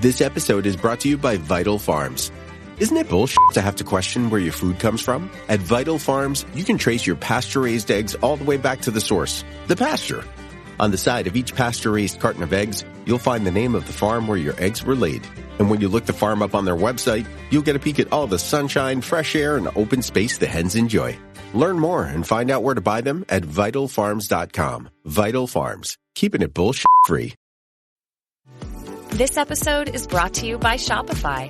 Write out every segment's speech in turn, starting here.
This episode is brought to you by Vital Farms. Isn't it bullshit to have to question where your food comes from? At Vital Farms, you can trace your pasture-raised eggs all the way back to the source, the pasture. On the side of each pasture-raised carton of eggs, you'll find the name of the farm where your eggs were laid. And when you look the farm up on their website, you'll get a peek at all the sunshine, fresh air, and open space the hens enjoy. Learn more and find out where to buy them at vitalfarms.com. Vital Farms, keeping it bullshit free. This episode is brought to you by Shopify.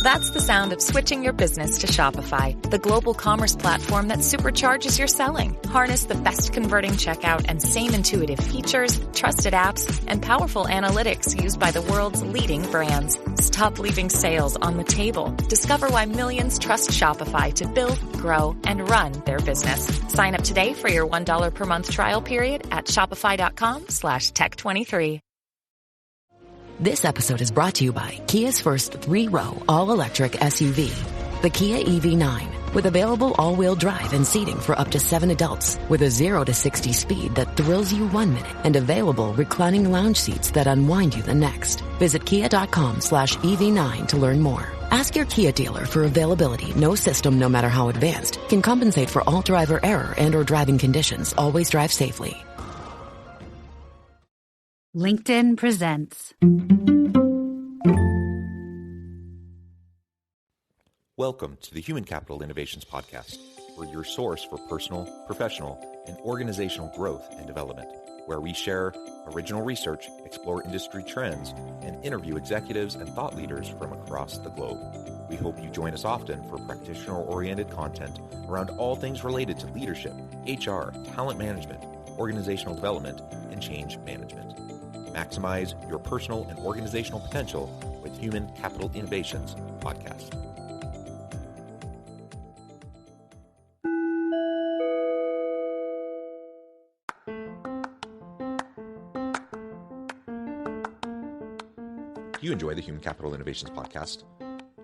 That's the sound of switching your business to Shopify, the global commerce platform that supercharges your selling. Harness the best converting checkout and same intuitive features, trusted apps, and powerful analytics used by the world's leading brands. Stop leaving sales on the table. Discover why millions trust Shopify to build, grow, and run their business. Sign up today for your $1 per month trial period at shopify.com/tech23. This episode is brought to you by Kia's first 3-row all-electric SUV, the Kia EV9, with available all-wheel drive and seating for up to 7 adults, with a 0 to 60 speed that thrills you 1 minute and available reclining lounge seats that unwind you the next. Visit kia.com/EV9 to learn more. Ask your Kia dealer for availability. No system, no matter how advanced, can compensate for all driver error and or driving conditions. Always drive safely. LinkedIn presents. Welcome to the Human Capital Innovations Podcast. We're your source for personal, professional, and organizational growth and development, where we share original research, explore industry trends, and interview executives and thought leaders from across the globe. We hope you join us often for practitioner-oriented content around all things related to leadership, HR, talent management, organizational development, and change management. Maximize your personal and organizational potential with Human Capital Innovations Podcast. If you enjoy the Human Capital Innovations Podcast,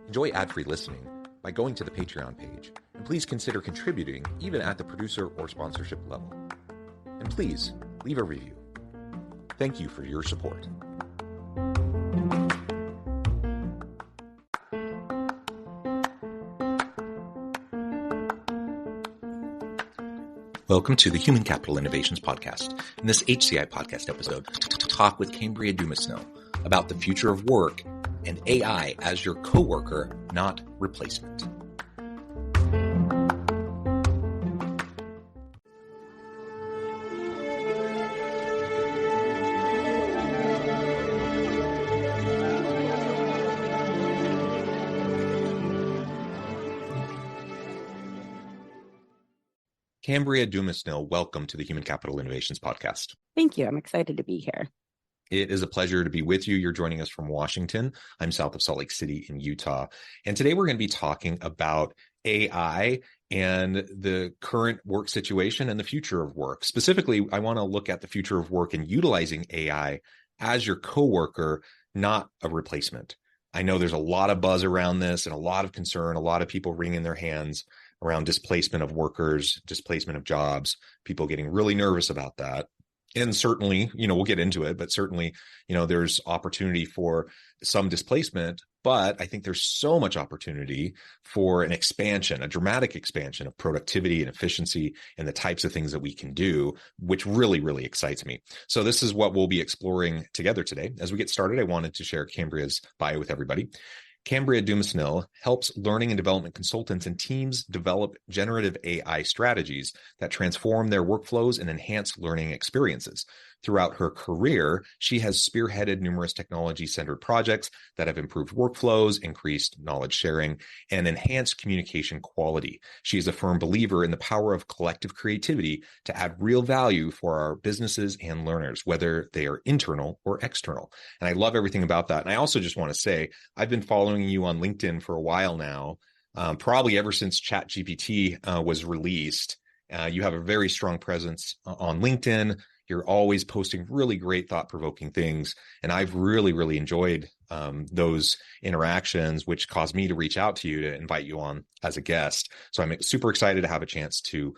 enjoy ad-free listening by going to the Patreon page, and please consider contributing even at the producer or sponsorship level. And please leave a review. Thank you for your support. Welcome to the Human Capital Innovations Podcast. In this HCI podcast episode, talk with Kambria Dumesnil about the future of work and AI as your coworker, not replacement. Kambria Dumesnil, welcome to the Human Capital Innovations Podcast. Thank you. I'm excited to be here. It is a pleasure to be with you. You're joining us from Washington. I'm south of Salt Lake City in Utah. And today we're going to be talking about AI and the current work situation and the future of work. Specifically, I want to look at the future of work and utilizing AI as your coworker, not a replacement. I know there's a lot of buzz around this and a lot of concern, a lot of people wringing their hands around displacement of workers, displacement of jobs, people getting really nervous about that. And certainly, we'll get into it, but certainly, there's opportunity for some displacement, but I think there's so much opportunity for an expansion, a dramatic expansion of productivity and efficiency and the types of things that we can do, which really, really excites me. So this is what we'll be exploring together today. As we get started, I wanted to share Kambria's bio with everybody. Kambria Dumesnil helps learning and development consultants and teams develop generative AI strategies that transform their workflows and enhance learning experiences. Throughout her career, she has spearheaded numerous technology-centered projects that have improved workflows, increased knowledge sharing, and enhanced communication quality. She is a firm believer in the power of collective creativity to add real value for our businesses and learners, whether they are internal or external. And I love everything about that. And I also just want to say, I've been following you on LinkedIn for a while now, probably ever since ChatGPT was released. You have a very strong presence on LinkedIn. You're always posting really great, thought-provoking things. And I've really, really enjoyed those interactions, which caused me to reach out to you to invite you on as a guest. So I'm super excited to have a chance to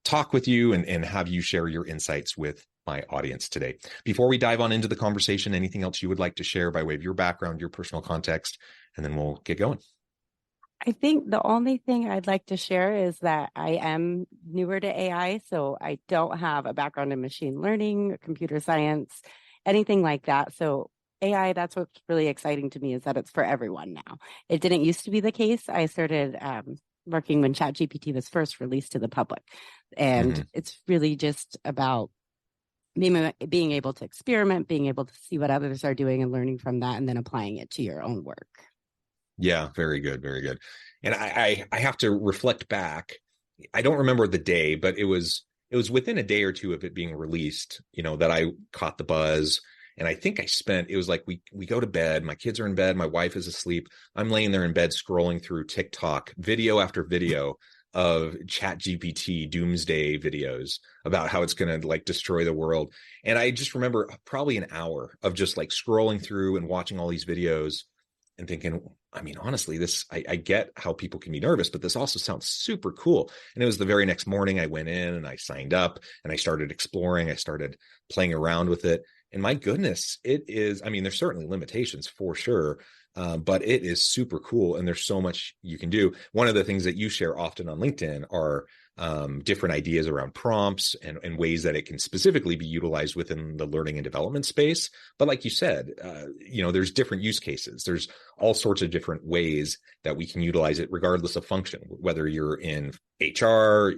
talk with you and have you share your insights with my audience today. Before we dive on into the conversation, anything else you would like to share by way of your background, your personal context, and then we'll get going. I think the only thing I'd like to share is that I am newer to AI, so I don't have a background in machine learning, computer science, anything like that. So AI, that's what's really exciting to me, is that it's for everyone now. It didn't used to be the case. I started working when ChatGPT was first released to the public, and it's really just about being able to experiment, being able to see what others are doing and learning from that, and then applying it to your own work. Yeah, very good, very good. And I have to reflect back. I don't remember the day, but it was within a day or two of it being released, that I caught the buzz. And I think it was like we go to bed, my kids are in bed, my wife is asleep. I'm laying there in bed scrolling through TikTok, video after video of ChatGPT doomsday videos about how it's going to like destroy the world. And I just remember probably an hour of just like scrolling through and watching all these videos and thinking, I mean, honestly, I get how people can be nervous, but this also sounds super cool. And it was the very next morning I went in and I signed up and I started exploring. I started playing around with it. And my goodness, it is, I mean, there's certainly limitations for sure, but it is super cool. And there's so much you can do. One of the things that you share often on LinkedIn are different ideas around prompts and ways that it can specifically be utilized within the learning and development space. But like you said, there's different use cases. There's all sorts of different ways that we can utilize it regardless of function, whether you're in HR,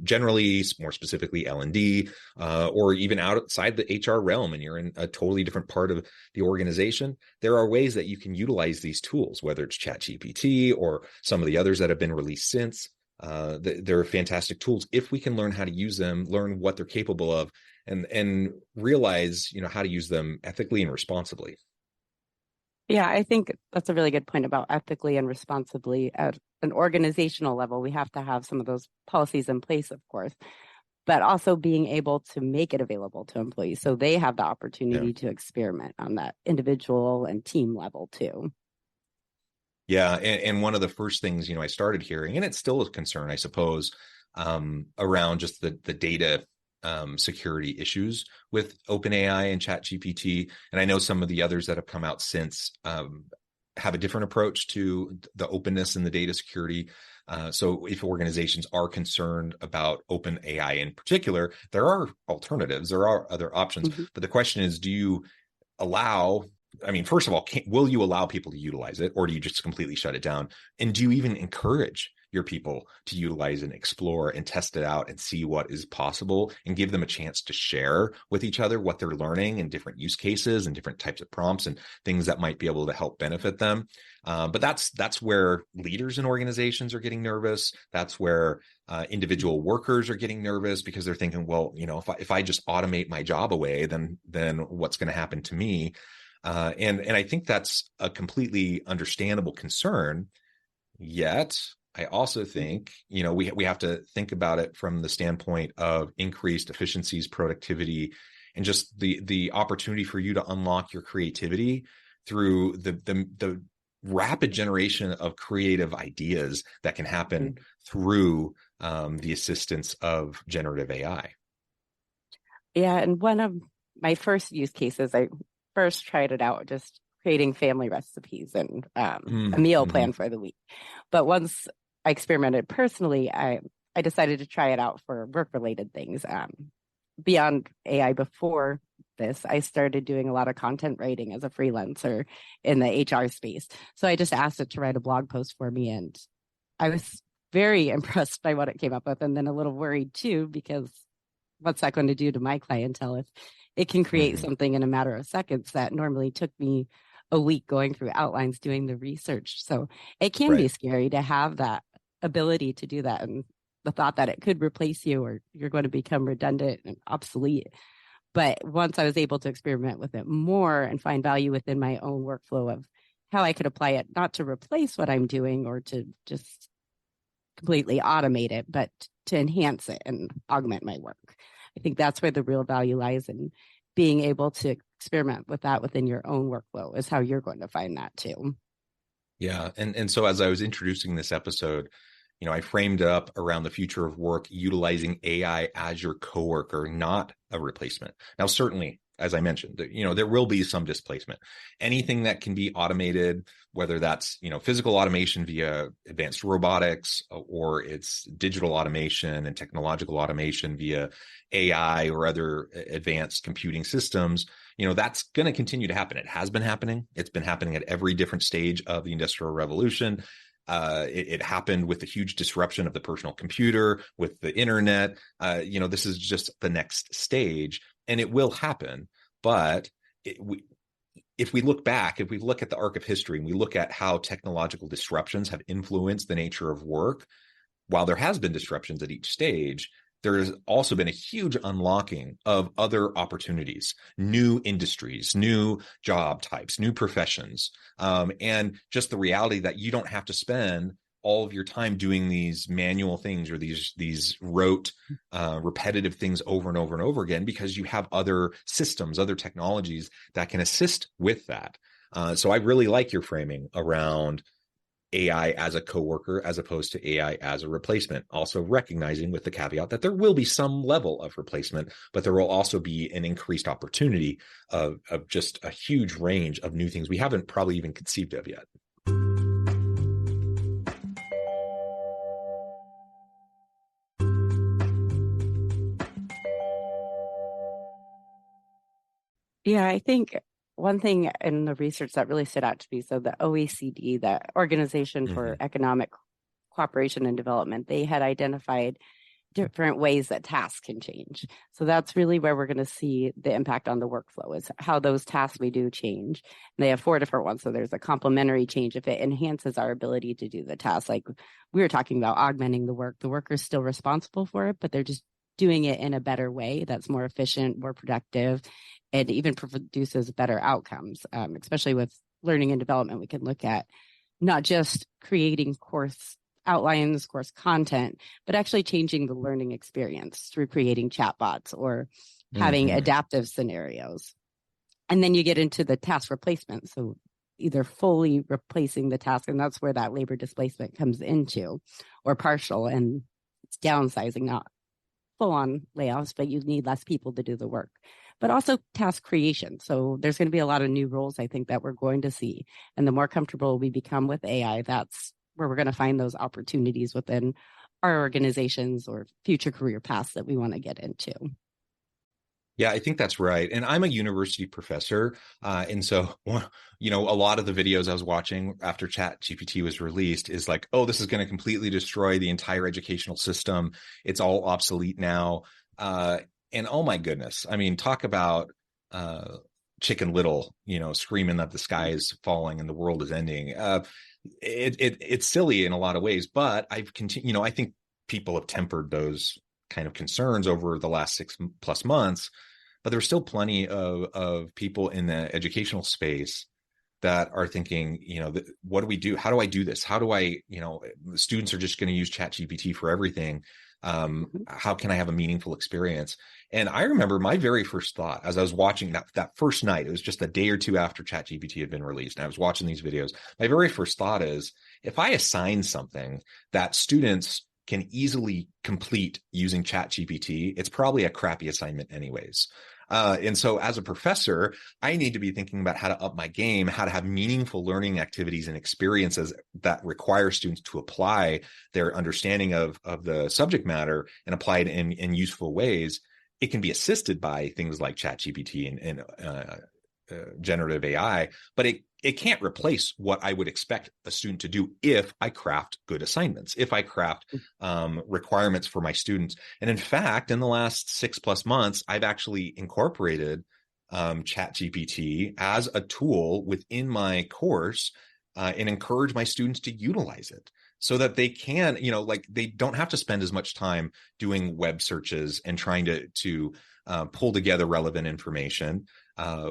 generally more specifically L&D, or even outside the HR realm and you're in a totally different part of the organization. There are ways that you can utilize these tools, whether it's ChatGPT or some of the others that have been released since. They're fantastic tools if we can learn how to use them, learn what they're capable of, and realize, how to use them ethically and responsibly. Yeah, I think that's a really good point about ethically and responsibly at an organizational level. We have to have some of those policies in place, of course, but also being able to make it available to employees so they have the opportunity to experiment on that individual and team level too. Yeah. And one of the first things, I started hearing, and it's still a concern, I suppose, around just the data security issues with OpenAI and ChatGPT. And I know some of the others that have come out since have a different approach to the openness and the data security. So if organizations are concerned about OpenAI in particular, there are alternatives, there are other options. But the question is, do you allow, first of all, will you allow people to utilize it, or do you just completely shut it down? And do you even encourage your people to utilize and explore and test it out and see what is possible and give them a chance to share with each other what they're learning and different use cases and different types of prompts and things that might be able to help benefit them? But that's where leaders in organizations are getting nervous. That's where individual workers are getting nervous because they're thinking, well, if I just automate my job away, then what's going to happen to me? And I think that's a completely understandable concern. Yet I also think, we have to think about it from the standpoint of increased efficiencies, productivity, and just the opportunity for you to unlock your creativity through the rapid generation of creative ideas that can happen through the assistance of generative AI. Yeah, and one of my first use cases, I first tried it out just creating family recipes and a meal plan for the week. But once I experimented personally, I decided to try it out for work-related things. Beyond AI before this, I started doing a lot of content writing as a freelancer in the HR space. So I just asked it to write a blog post for me, and I was very impressed by what it came up with, and then a little worried too, because what's that going to do to my clientele if it can create something in a matter of seconds that normally took me a week going through outlines, doing the research. So it can be scary to have that ability to do that, and the thought that it could replace you or you're going to become redundant and obsolete. But once I was able to experiment with it more and find value within my own workflow of how I could apply it, not to replace what I'm doing or to just completely automate it, but to enhance it and augment my work. I think that's where the real value lies in being able to experiment with that within your own workflow is how you're going to find that too. Yeah. And so as I was introducing this episode, I framed up around the future of work utilizing AI as your coworker, not a replacement. Now, certainly, as I mentioned, there will be some displacement. Anything that can be automated, whether that's, physical automation via advanced robotics, or it's digital automation and technological automation via AI or other advanced computing systems, that's going to continue to happen. It has been happening. It's been happening at every different stage of the Industrial Revolution. It happened with the huge disruption of the personal computer, with the internet. This is just the next stage, and it will happen. But if we look back, if we look at the arc of history and we look at how technological disruptions have influenced the nature of work, while there has been disruptions at each stage, there has also been a huge unlocking of other opportunities, new industries, new job types, new professions, and just the reality that you don't have to spend all of your time doing these manual things or these rote, repetitive things over and over and over again, because you have other systems, other technologies that can assist with that. So I really like your framing around AI as a coworker as opposed to AI as a replacement, also recognizing with the caveat that there will be some level of replacement, but there will also be an increased opportunity of just a huge range of new things we haven't probably even conceived of yet. Yeah, I think one thing in the research that really stood out to me, so the OECD, the Organization for Economic Cooperation and Development, they had identified different ways that tasks can change. So that's really where we're going to see the impact on the workflow, is how those tasks we do change. And they have 4 different ones. So there's a complementary change if it enhances our ability to do the task. Like we were talking about augmenting the work. The worker's still responsible for it, but they're just doing it in a better way that's more efficient, more productive, and even produces better outcomes. Especially with learning and development, we can look at not just creating course outlines, course content, but actually changing the learning experience through creating chatbots or having adaptive scenarios. And then you get into the task replacement. So either fully replacing the task, and that's where that labor displacement comes into, or partial, and it's downsizing, not full-on layoffs, but you need less people to do the work. But also task creation. So there's going to be a lot of new roles, I think, that we're going to see. And the more comfortable we become with AI, that's where we're going to find those opportunities within our organizations or future career paths that we want to get into. Yeah, I think that's right. And I'm a university professor. And so, a lot of the videos I was watching after ChatGPT was released is like, oh, this is going to completely destroy the entire educational system. It's all obsolete now. And oh my goodness, I mean, talk about Chicken Little, screaming that the sky is falling and the world is ending. It's silly in a lot of ways, but I've continued, I think people have tempered those kind of concerns over the last 6+ months, but there's still plenty of people in the educational space that are thinking, what do we do? How do I do this? How do I, students are just going to use ChatGPT for everything. How can I have a meaningful experience? And I remember my very first thought as I was watching that first night, it was just a day or two after ChatGPT had been released, and I was watching these videos. My very first thought is, if I assign something that students can easily complete using ChatGPT, it's probably a crappy assignment anyways. And so as a professor, I need to be thinking about how to up my game, how to have meaningful learning activities and experiences that require students to apply their understanding of the subject matter and apply it in useful ways. It can be assisted by things like ChatGPT and generative AI, but it can't replace what I would expect a student to do if I craft good assignments, if I craft requirements for my students. And in fact, in the last 6+ months, I've actually incorporated ChatGPT as a tool within my course and encourage my students to utilize it so that they can, they don't have to spend as much time doing web searches and trying to pull together relevant information.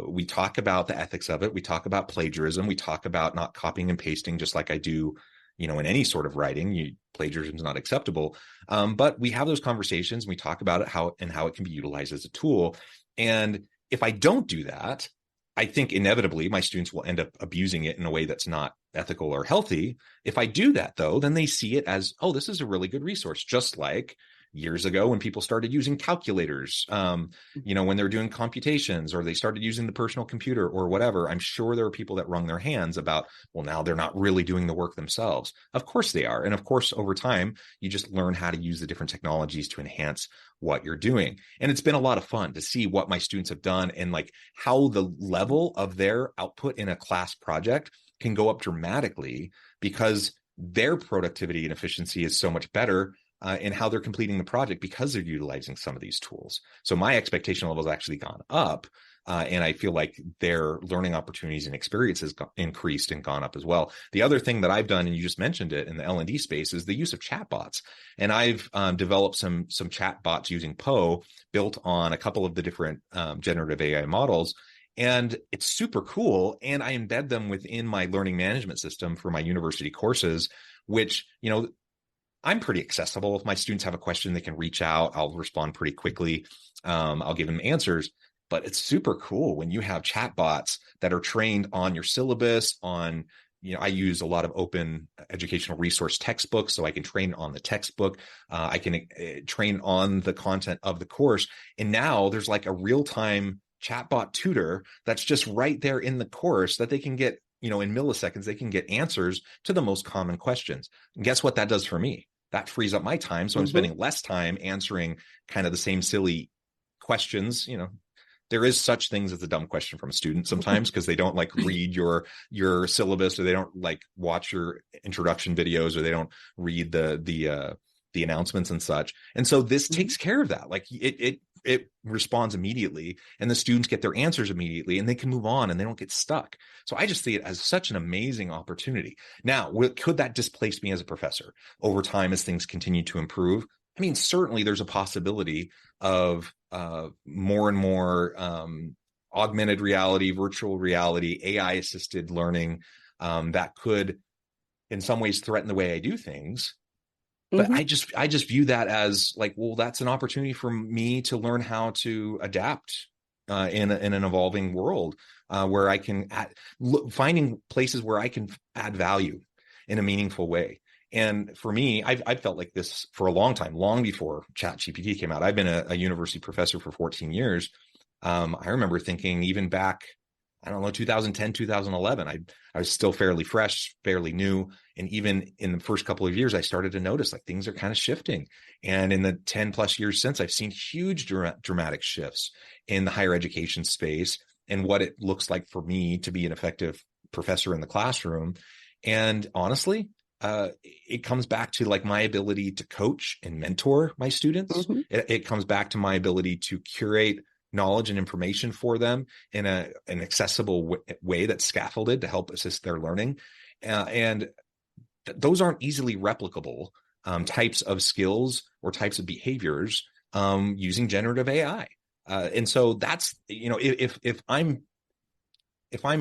We talk about the ethics of it. We talk about plagiarism. We talk about not copying and pasting, just like I do, in any sort of writing. Plagiarism is not acceptable. But we have those conversations. And we talk about it, how it can be utilized as a tool. And if I don't do that, I think inevitably my students will end up abusing it in a way that's not ethical or healthy. If I do that, though, then they see it as, oh, this is a really good resource, just like years ago when people started using calculators, when they're doing computations, or they started using the personal computer or whatever. I'm sure there are people that wrung their hands about, well, now they're not really doing the work themselves. Of course they are. And of course, over time, you just learn how to use the different technologies to enhance what you're doing. And it's been a lot of fun to see what my students have done and like how the level of their output in a class project can go up dramatically because their productivity and efficiency is so much better in how they're completing the project because they're utilizing some of these tools. So my expectation level has actually gone up. And I feel like their learning opportunities and experiences increased and gone up as well. The other thing that I've done, and you just mentioned it in the L&D space, is the use of chatbots. And I've developed some chatbots using Poe built on a couple of the different generative AI models. And it's super cool. And I embed them within my learning management system for my university courses, which, I'm pretty accessible. If my students have a question, they can reach out. I'll respond pretty quickly. I'll give them answers. But it's super cool when you have chatbots that are trained on your syllabus, on, I use a lot of open educational resource textbooks, so I can train on the textbook. I can train on the content of the course. And now there's like a real-time chatbot tutor that's just right there in the course that they can get, in milliseconds, they can get answers to the most common questions. And guess what that does for me? That frees up my time. So I'm spending less time answering kind of the same silly questions. There is such things as a dumb question from a student sometimes because they don't like read your syllabus, or they don't like watch your introduction videos, or they don't read the announcements and such. And so this takes care of that. Like it responds immediately, and the students get their answers immediately, and they can move on and they don't get stuck. So I just see it as such an amazing opportunity. Now, could that displace me as a professor over time as things continue to improve? I mean, certainly there's a possibility of more and more augmented reality, virtual reality, AI assisted learning that could in some ways threaten the way I do things. But I just view that as like, well, that's an opportunity for me to learn how to adapt in an evolving world where I can finding places where I can add value in a meaningful way. And for me, I've felt like this for a long time, long before ChatGPT came out. I've been a university professor for 14 years. I remember thinking even back, 2010, 2011, I was still fairly fresh, fairly new. And even in the first couple of years, I started to notice like things are kind of shifting. And in the 10 plus years since, I've seen huge dramatic shifts in the higher education space and what it looks like for me to be an effective professor in the classroom. And honestly, it comes back to like my ability to coach and mentor my students. It comes back to my ability to curate knowledge and information for them in an accessible way that's scaffolded to help assist their learning. Those aren't easily replicable types of skills or types of behaviors using generative AI. And so that's, if I'm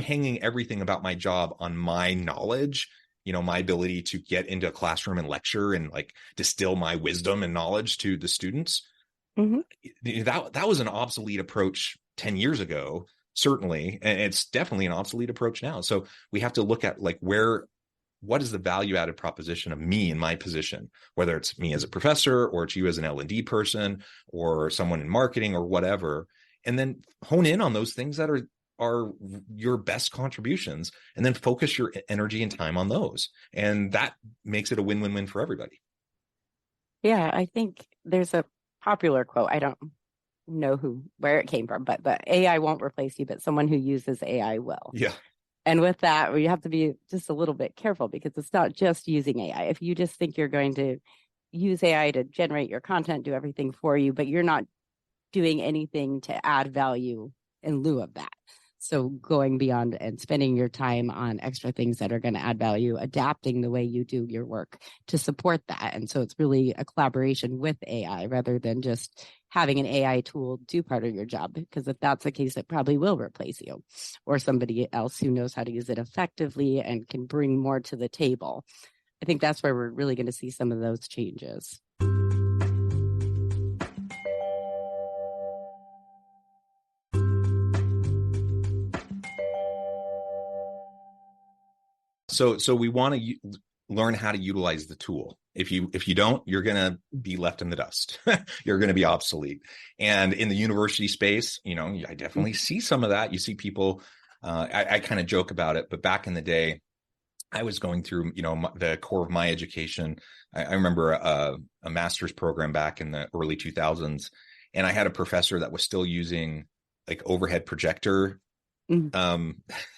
hanging everything about my job on my knowledge, my ability to get into a classroom and lecture and like distill my wisdom and knowledge to the students, that was an obsolete approach 10 years ago, certainly. And it's definitely an obsolete approach now. So we have to look at like what is the value added proposition of me in my position, whether it's me as a professor or it's you as an L&D person or someone in marketing or whatever, and then hone in on those things that are your best contributions, and then focus your energy and time on those. And that makes it a win-win-win for everybody. Yeah, I think there's a popular quote. I don't know where it came from, but the AI won't replace you, but someone who uses AI will. Yeah. And with that, we have to be just a little bit careful because it's not just using AI. If you just think you're going to use AI to generate your content, do everything for you, but you're not doing anything to add value in lieu of that. So going beyond and spending your time on extra things that are going to add value, adapting the way you do your work to support that. And so it's really a collaboration with AI rather than just having an AI tool do part of your job. Because if that's the case, it probably will replace you or somebody else who knows how to use it effectively and can bring more to the table. I think that's where we're really going to see some of those changes. So we want to learn how to utilize the tool. If you don't, you're going to be left in the dust. You're going to be obsolete. And in the university space, I definitely see some of that. You see people, I kind of joke about it, but back in the day, I was going through, the core of my education. I remember a master's program back in the early 2000s, and I had a professor that was still using like overhead projector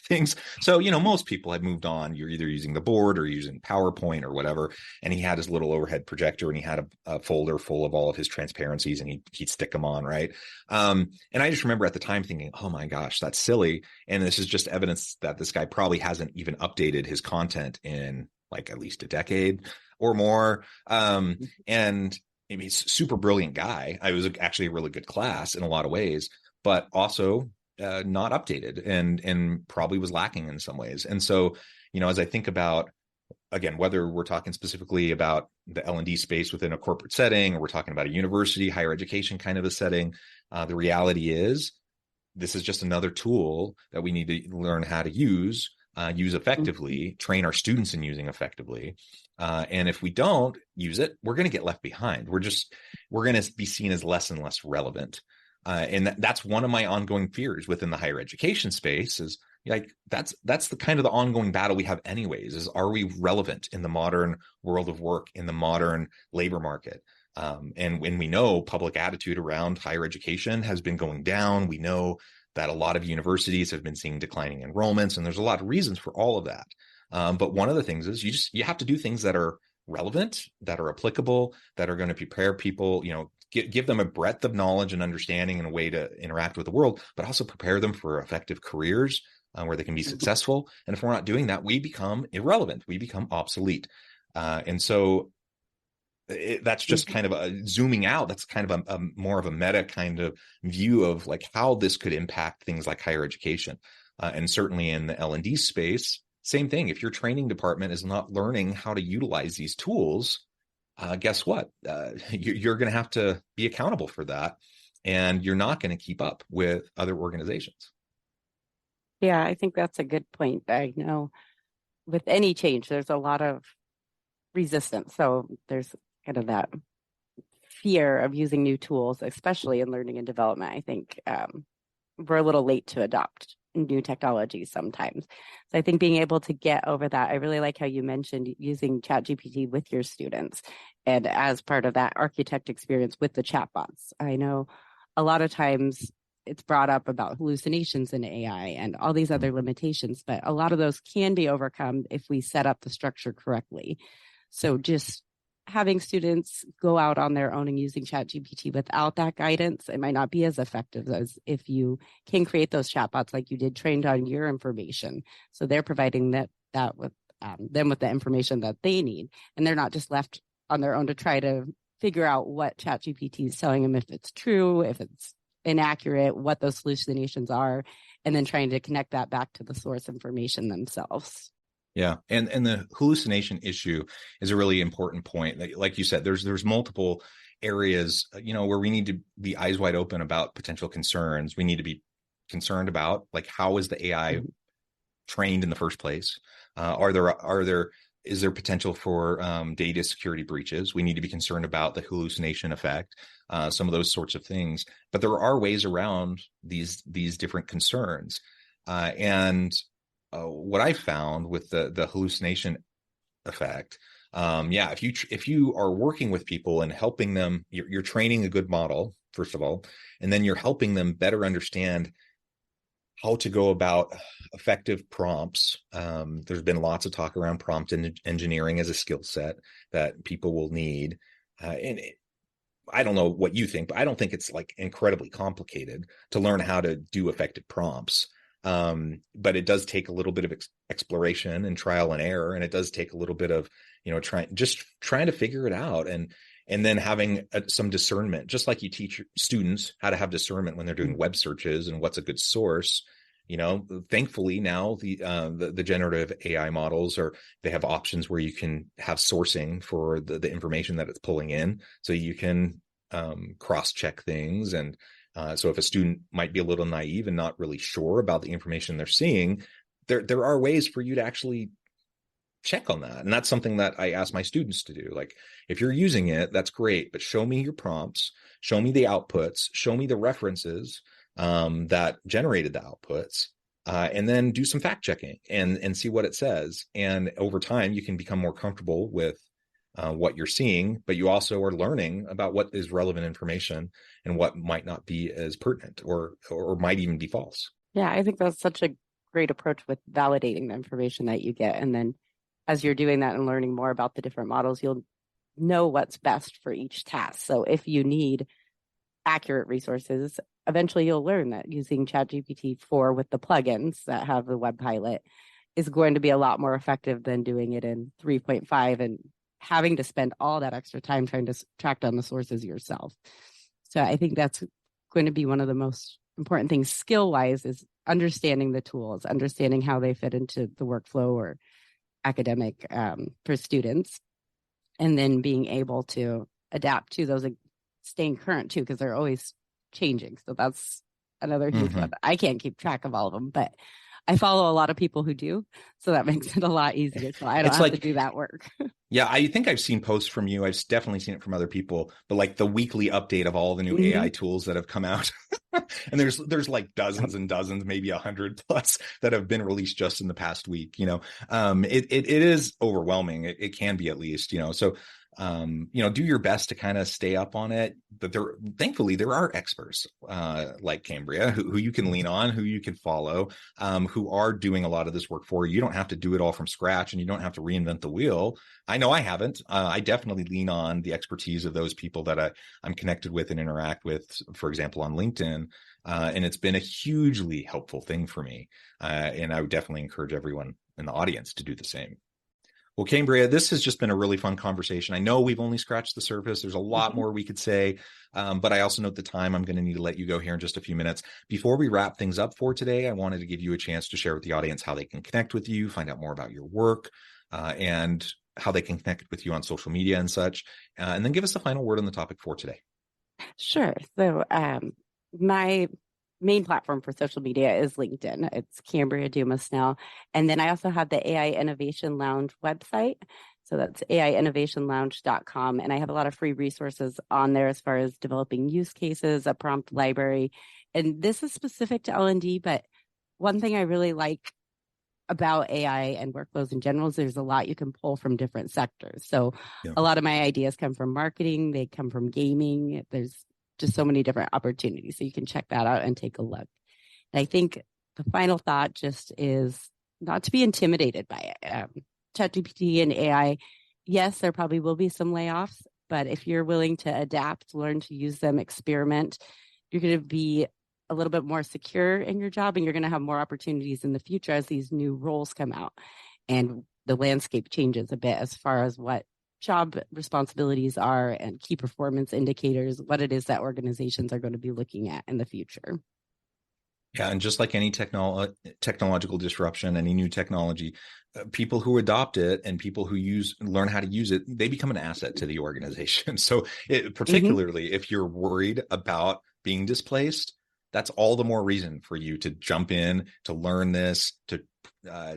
things. So, most people had moved on. You're either using the board or using PowerPoint or whatever. And he had his little overhead projector, and he had a folder full of all of his transparencies, and he'd stick them on. Right. And I just remember at the time thinking, oh my gosh, that's silly. And this is just evidence that this guy probably hasn't even updated his content in like at least a decade or more. And he's a super brilliant guy. I was actually a really good class in a lot of ways, but also not updated and probably was lacking in some ways. And so, as I think about, again, whether we're talking specifically about the L&D space within a corporate setting, or we're talking about a university, higher education kind of a setting, the reality is this is just another tool that we need to learn how to use effectively, train our students in using effectively. And if we don't use it, we're going to get left behind. We're going to be seen as less and less relevant. And that's one of my ongoing fears within the higher education space is like, that's the kind of the ongoing battle we have anyways, is are we relevant in the modern world of work, in the modern labor market? And when we know public attitude around higher education has been going down, we know that a lot of universities have been seeing declining enrollments, and there's a lot of reasons for all of that. But one of the things is you have to do things that are relevant, that are applicable, that are going to prepare people, give them a breadth of knowledge and understanding and a way to interact with the world, but also prepare them for effective careers where they can be successful. And if we're not doing that, we become irrelevant. We become obsolete. And so that's just kind of a zooming out. That's kind of a more of a meta kind of view of like how this could impact things like higher education. And certainly in the L&D space, same thing. If your training department is not learning how to utilize these tools, guess what? You're going to have to be accountable for that, and you're not going to keep up with other organizations. Yeah, I think that's a good point. I know with any change, there's a lot of resistance. So there's kind of that fear of using new tools, especially in learning and development. I think we're a little late to adopt new technologies sometimes. So I think being able to get over that, I really like how you mentioned using ChatGPT with your students and as part of that architect experience with the chatbots. I know a lot of times it's brought up about hallucinations in AI and all these other limitations, but a lot of those can be overcome if we set up the structure correctly. So just having students go out on their own and using ChatGPT without that guidance, it might not be as effective as if you can create those chatbots like you did, trained on your information. So they're providing that with them with the information that they need, and they're not just left on their own to try to figure out what ChatGPT is telling them, if it's true, if it's inaccurate, what those hallucinations are, and then trying to connect that back to the source information themselves. Yeah. And the hallucination issue is a really important point. Like you said, there's multiple areas, where we need to be eyes wide open about potential concerns. We need to be concerned about like, how is the AI trained in the first place? Is there potential for data security breaches? We need to be concerned about the hallucination effect, some of those sorts of things. But there are ways around these different concerns. What I found with the hallucination effect, if you are working with people and helping them, you're training a good model, first of all, and then you're helping them better understand how to go about effective prompts. There's been lots of talk around prompt engineering as a skill set that people will need. I don't know what you think, but I don't think it's like incredibly complicated to learn how to do effective prompts. But it does take a little bit of exploration and trial and error. And it does take a little bit of, trying to figure it out and then having some discernment, just like you teach students how to have discernment when they're doing web searches and what's a good source. Thankfully now the generative AI models they have options where you can have sourcing for the information that it's pulling in. So you can, cross-check things. And, so if a student might be a little naive and not really sure about the information they're seeing, there are ways for you to actually check on that. And that's something that I ask my students to do. Like, if you're using it, that's great, but show me your prompts, show me the outputs, show me the references that generated the outputs, and then do some fact checking and see what it says. And over time, you can become more comfortable with what you're seeing, but you also are learning about what is relevant information and what might not be as pertinent or might even be false. Yeah, I think that's such a great approach with validating the information that you get. And then as you're doing that and learning more about the different models, you'll know what's best for each task. So if you need accurate resources, eventually you'll learn that using ChatGPT 4 with the plugins that have the web pilot is going to be a lot more effective than doing it in 3.5 and having to spend all that extra time trying to track down the sources yourself. So I think that's going to be one of the most important things skill-wise, is understanding the tools, understanding how they fit into the workflow or academic for students, and then being able to adapt to those, staying current too, because they're always changing. So that's another huge one. I can't keep track of all of them, but I follow a lot of people who do. So that makes it a lot easier. So I don't have to do that work. Yeah, I think I've seen posts from you. I've definitely seen it from other people, but like the weekly update of all the new AI tools that have come out. And there's like dozens and dozens, maybe 100 plus that have been released just in the past week. It is overwhelming. It can be, at least, so do your best to kind of stay up on it. But thankfully there are experts like Kambria who you can lean on, who you can follow, who are doing a lot of this work for you. You don't have to do it all from scratch, and you don't have to reinvent the wheel. I know I haven't. I definitely lean on the expertise of those people that I'm connected with and interact with, for example, on LinkedIn. And it's been a hugely helpful thing for me. And I would definitely encourage everyone in the audience to do the same. Well, Kambria, this has just been a really fun conversation. I know we've only scratched the surface. There's a lot more we could say, but I also note the time. I'm going to need to let you go here in just a few minutes. Before we wrap things up for today, I wanted to give you a chance to share with the audience how they can connect with you, find out more about your work, and how they can connect with you on social media and such, and then give us the final word on the topic for today. Sure. So my main platform for social media is LinkedIn. It's Kambria Dumesnil. And then I also have the AI Innovation Lounge website. So that's AIinnovationLounge.com. And I have a lot of free resources on there as far as developing use cases, a prompt library. And this is specific to L&D, but one thing I really like about AI and workflows in general is there's a lot you can pull from different sectors. So a lot of my ideas come from marketing, they come from gaming. There's just so many different opportunities. So you can check that out and take a look. And I think the final thought just is not to be intimidated by it. ChatGPT and AI, yes, there probably will be some layoffs, but if you're willing to adapt, learn to use them, experiment, you're going to be a little bit more secure in your job, and you're going to have more opportunities in the future as these new roles come out and the landscape changes a bit as far as what job responsibilities are and key performance indicators, what it is that organizations are going to be looking at in the future. Yeah, and just like any technological disruption, any new technology, people who adopt it and people who learn how to use it, they become an asset to the organization. So particularly if you're worried about being displaced, that's all the more reason for you to jump in, to learn this, to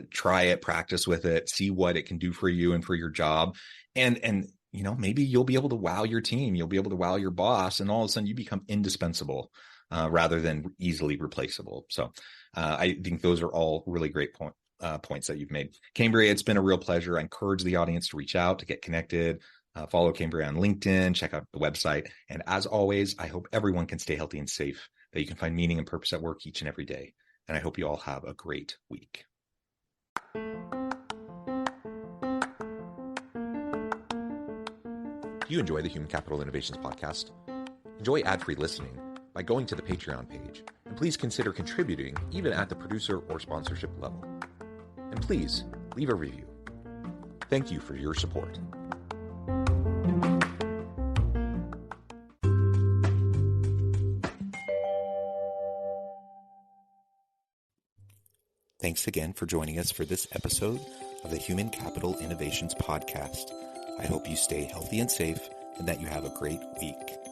try it, practice with it, see what it can do for you and for your job. And maybe you'll be able to wow your team, you'll be able to wow your boss, and all of a sudden you become indispensable rather than easily replaceable. So I think those are all really great points that you've made. Kambria, it's been a real pleasure. I encourage the audience to reach out, to get connected, follow Kambria on LinkedIn, check out the website. And as always, I hope everyone can stay healthy and safe, that you can find meaning and purpose at work each and every day. And I hope you all have a great week. Do you enjoy the Human Capital Innovations podcast? Enjoy ad-free listening by going to the Patreon page. And please consider contributing even at the producer or sponsorship level. And please leave a review. Thank you for your support. Thanks again for joining us for this episode of the Human Capital Innovations podcast. I hope you stay healthy and safe and that you have a great week.